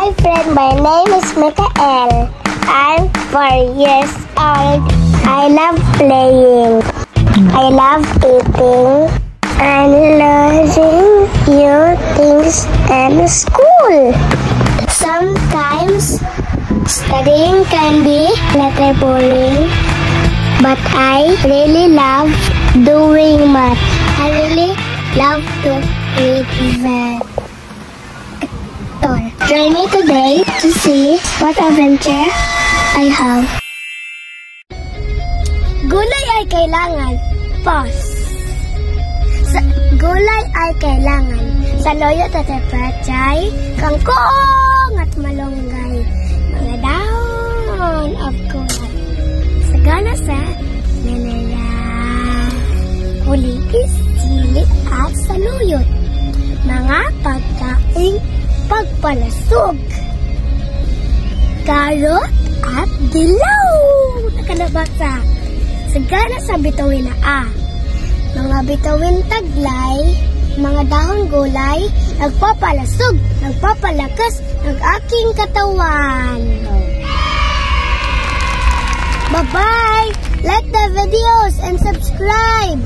Hi friend, my name is Mikael. I'm 4 years old. I love playing. I love eating and learning new things in school. Sometimes studying can be a little boring, but I really love doing math. I really love to read math. Join me today to see what adventure I have. Gulay ay kailangan. Pause. Gulay ay kailangan. Sa loyo at pechay, kangkong at malunggay. Mga dahon of gulay. Sagana sa nanala. Kuligis, sili at saluyot. Mga pagkaing pagpalasog. Karot at dilaw. Nakalabasa. Sagana sa bitawin na A. Mga bitawin taglay, mga dahon gulay, nagpapalasog, nagpapalakas ng aking katawan. Bye-bye! Like the videos and subscribe!